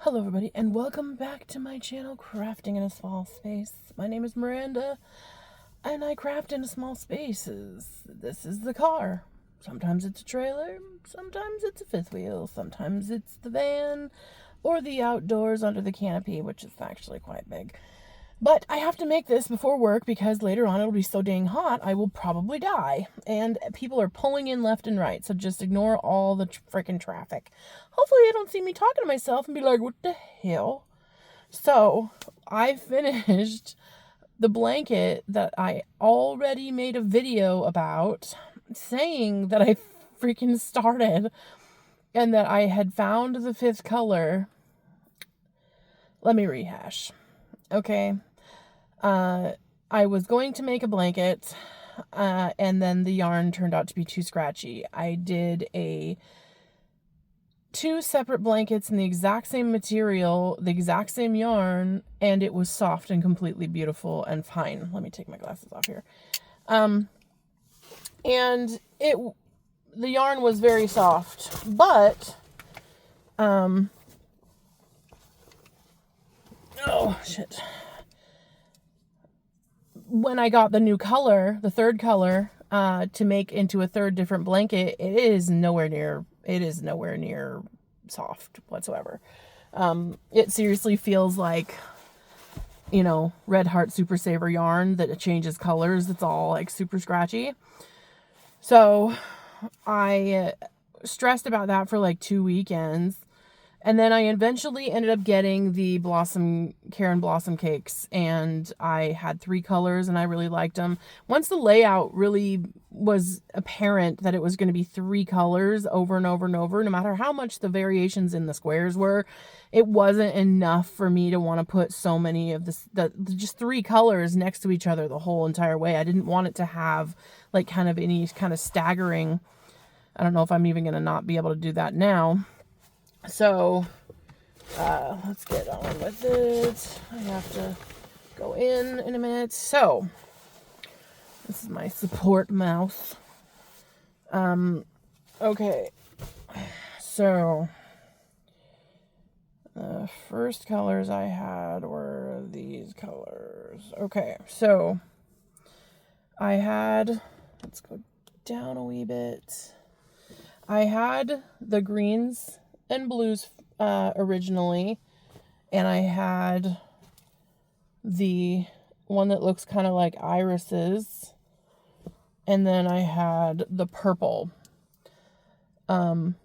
Hello everybody and welcome back to my channel, Crafting in a Small Space. My name is Miranda and I craft in small spaces. This is the car. Sometimes it's a trailer, sometimes it's a fifth wheel, sometimes it's the van or the outdoors under the canopy, which is actually quite big. But I have to make this before work because later on it'll be so dang hot I will probably die. And people are pulling in left and right, so just ignore all the freaking traffic. Hopefully they don't see me talking to myself and be like, what the hell? So I finished the blanket that I already made a video about, saying that I freaking started and that I had found the fifth color. Let me rehash. Okay. I was going to make a blanket, and then the yarn turned out to be too scratchy. I did two separate blankets in the exact same material, the exact same yarn, and it was soft and completely beautiful and fine. Let me take my glasses off here. And the yarn was very soft, but, oh, shit. When I got the new color, the third color, to make into a third different blanket, it is nowhere near soft whatsoever. It seriously feels like, Red Heart Super Saver yarn that it changes colors. It's all like super scratchy. So I stressed about that for like 2 weekends. And then I eventually ended up getting the Karen Blossom cakes, and I had 3 colors and I really liked them. Once the layout really was apparent that it was going to be 3 colors over and over and over, no matter how much the variations in the squares were, it wasn't enough for me to want to put so many of just 3 colors next to each other the whole entire way. I didn't want it to have like kind of any kind of staggering. I don't know if I'm even going to not be able to do that now. So, let's get on with it. I have to go in a minute. So, this is my support mouse. Okay. So, the first colors I had were these colors. Okay, so, I had, let's go down a wee bit. I had the greens and blues originally, and I had the one that looks kind of like irises, and then I had the purple, and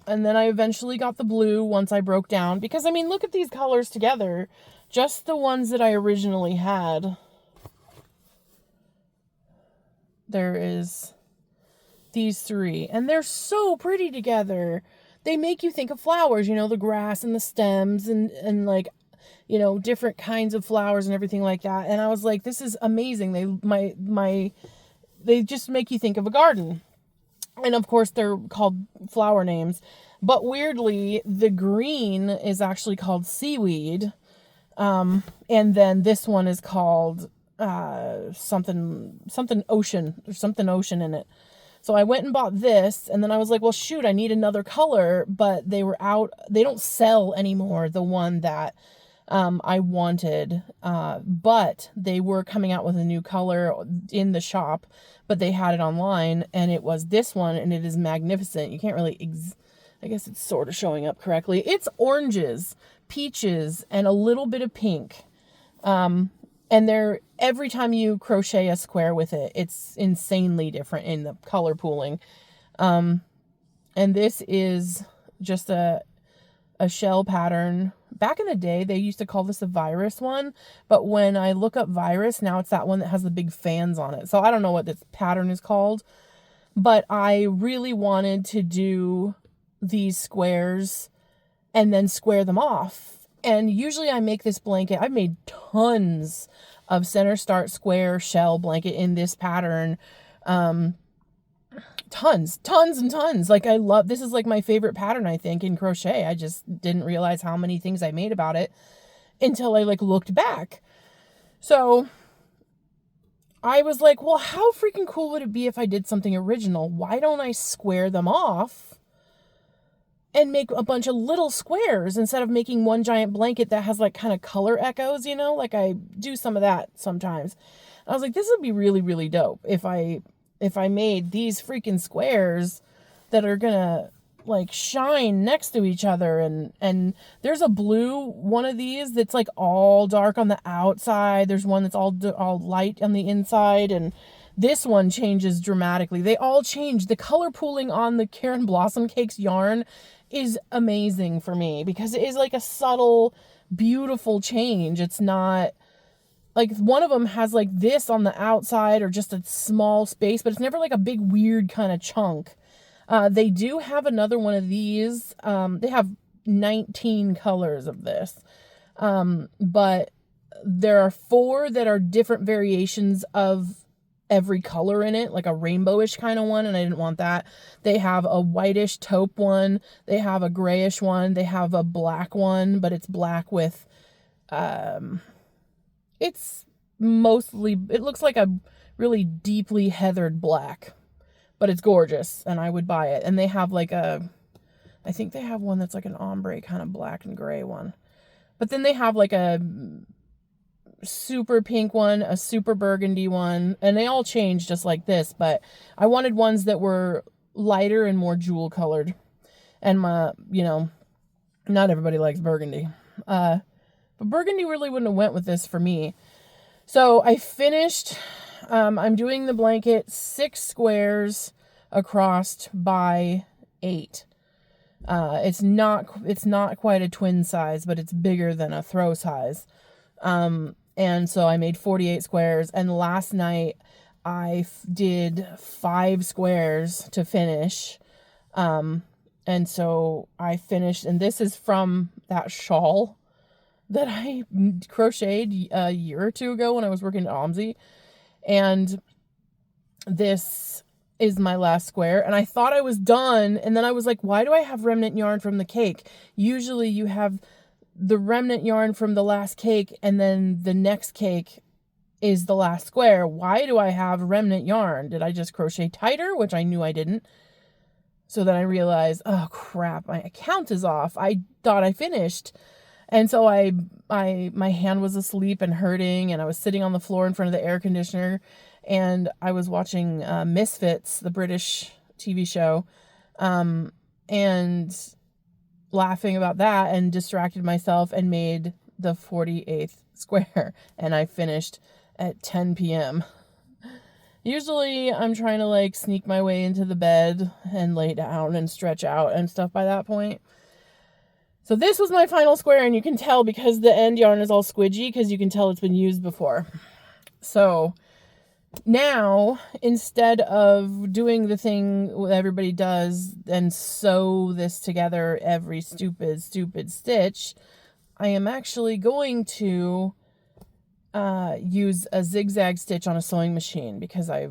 then I eventually got the blue once I broke down, because I mean, look at these colors together, just the ones that I originally had. There is these 3, and they're so pretty together. They make you think of flowers, the grass and the stems and like, different kinds of flowers and everything like that. And I was like, this is amazing. They just make you think of a garden. And of course they're called flower names, but weirdly the green is actually called seaweed. And then this one is called something ocean. There's something ocean in it. So I went and bought this, and then I was like, well, shoot, I need another color, but they were out. They don't sell anymore, the one that I wanted, but they were coming out with a new color in the shop, but they had it online, and it was this one, and it is magnificent. You can't really, I guess it's sort of showing up correctly. It's oranges, peaches, and a little bit of pink. And every time you crochet a square with it, it's insanely different in the color pooling. And this is just a shell pattern. Back in the day, they used to call this a virus one, but when I look up virus, now it's that one that has the big fans on it. So I don't know what this pattern is called, but I really wanted to do these squares and then square them off. And usually I make this blanket. I've made tons of center start square shell blanket in this pattern. Tons and tons. Like, this is like my favorite pattern, I think, in crochet. I just didn't realize how many things I made about it until I looked back. So I was like, well, how freaking cool would it be if I did something original? Why don't I square them off and make a bunch of little squares instead of making one giant blanket that has like kind of color echoes, you know, like I do some of that sometimes. I was like, this would be really, really dope if I made these freaking squares that are gonna like shine next to each other. And there's a blue one of these that's like all dark on the outside. There's one that's all light on the inside, and this one changes dramatically. They all change. The color pooling on the Karen Blossom Cakes yarn is amazing for me because it is like a subtle, beautiful change. It's not like one of them has like this on the outside or just a small space, but it's never like a big weird kind of chunk. They do have another one of these. They have 19 colors of this. But there are 4 that are different variations of every color in it, like a rainbowish kind of one, and I didn't want that. They have a whitish taupe one. They have a grayish one. They have a black one, but it's black with, it's mostly, it looks like a really deeply heathered black, but it's gorgeous, and I would buy it. And they have like I think they have one that's like an ombre kind of black and gray one. But then they have like a super pink one, a super burgundy one, and they all change just like this, but I wanted ones that were lighter and more jewel colored. And not everybody likes burgundy. But burgundy really wouldn't have went with this for me. So I finished, I'm doing the blanket 6 squares across by 8. It's not quite a twin size, but it's bigger than a throw size. And so I made 48 squares, and last night I did 5 squares to finish. And so I finished, and this is from that shawl that I crocheted a year or 2 ago when I was working at OMSI. And this is my last square, and I thought I was done, and then I was like, why do I have remnant yarn from the cake? Usually you have the remnant yarn from the last cake, and then the next cake is the last square. Why do I have remnant yarn? Did I just crochet tighter? Which I knew I didn't. So then I realized, oh crap, my count is off. I thought I finished. And so my hand was asleep and hurting, and I was sitting on the floor in front of the air conditioner, and I was watching Misfits, the British TV show, and laughing about that, and distracted myself and made the 48th square, and I finished at 10 p.m. Usually I'm trying to like sneak my way into the bed and lay down and stretch out and stuff by that point. So this was my final square, and you can tell because the end yarn is all squidgy because you can tell it's been used before. So now, instead of doing the thing everybody does and sew this together every stupid stitch, I am actually going to use a zigzag stitch on a sewing machine because I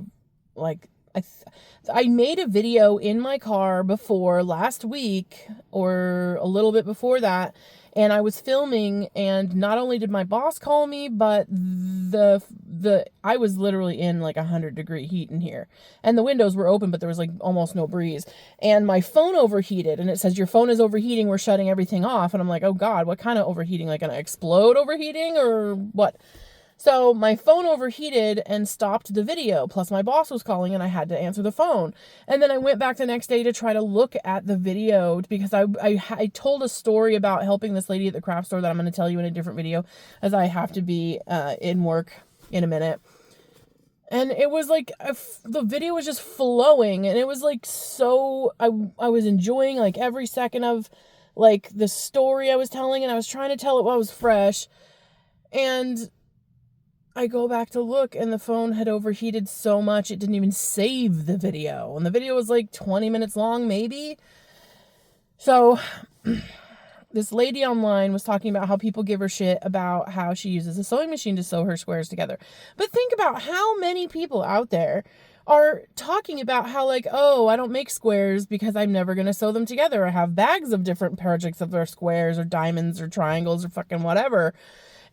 made a video in my car before last week or a little bit before that, and I was filming, and not only did my boss call me, but I was literally in like 100-degree heat in here, and the windows were open, but there was like almost no breeze, and my phone overheated, and it says your phone is overheating, we're shutting everything off. And I'm like, oh god, what kind of overheating? Like gonna explode overheating or what? So my phone overheated and stopped the video, plus my boss was calling and I had to answer the phone. And then I went back the next day to try to look at the video because I told a story about helping this lady at the craft store that I'm going to tell you in a different video, as I have to be in work in a minute. And it was like, the video was just flowing, and it was like so, I was enjoying like every second of like the story I was telling, and I was trying to tell it while it was fresh. And I go back to look, and the phone had overheated so much it didn't even save the video. And the video was like 20 minutes long, maybe. So this lady online was talking about how people give her shit about how she uses a sewing machine to sew her squares together. But think about how many people out there are talking about how like, oh, I don't make squares because I'm never going to sew them together. I have bags of different projects of their squares or diamonds or triangles or fucking whatever.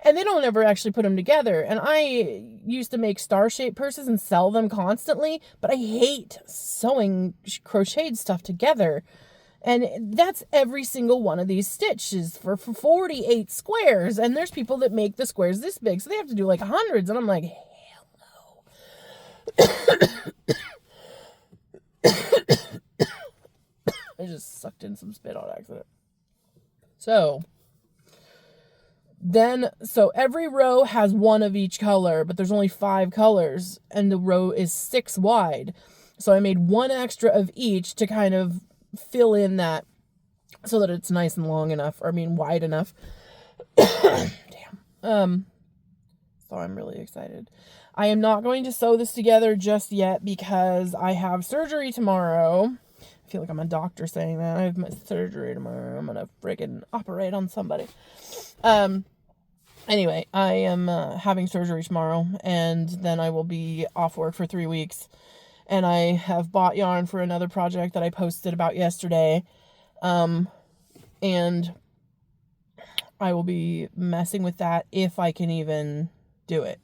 And they don't ever actually put them together. And I used to make star-shaped purses and sell them constantly, but I hate sewing crocheted stuff together. And that's every single one of these stitches for 48 squares. And there's people that make the squares this big, so they have to do like hundreds. And I'm like, hell no. I just sucked in some spit on accident. So every row has one of each color, but there's only 5 colors, and the row is 6 wide. So I made one extra of each to kind of fill in that so that it's nice and long enough, wide enough. Damn. So I'm really excited. I am not going to sew this together just yet because I have surgery tomorrow. I feel like I'm a doctor saying that. I have my surgery tomorrow. I'm gonna freaking operate on somebody. Anyway, I am having surgery tomorrow, and then I will be off work for 3 weeks. And I have bought yarn for another project that I posted about yesterday. And I will be messing with that if I can even do it.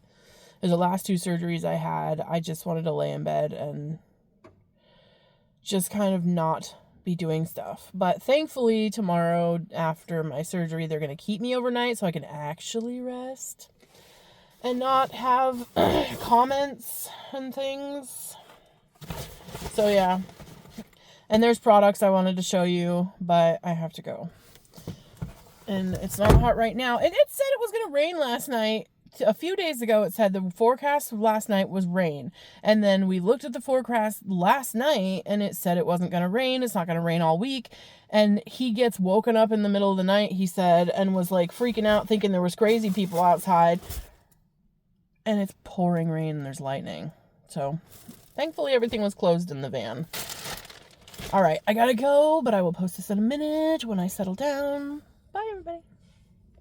The last 2 surgeries I had, I just wanted to lay in bed and just kind of not be doing stuff. But thankfully, tomorrow after my surgery, they're going to keep me overnight so I can actually rest and not have comments and things. So yeah. And there's products I wanted to show you, but I have to go. And it's not hot right now. And it said it was going to rain last night. A few days ago, it said the forecast last night was rain. And then we looked at the forecast last night, and it said it wasn't going to rain. It's not going to rain all week. And he gets woken up in the middle of the night, he said, and was like freaking out, thinking there was crazy people outside. And it's pouring rain, and there's lightning. So thankfully, everything was closed in the van. All right, I gotta go, but I will post this in a minute when I settle down. Bye, everybody.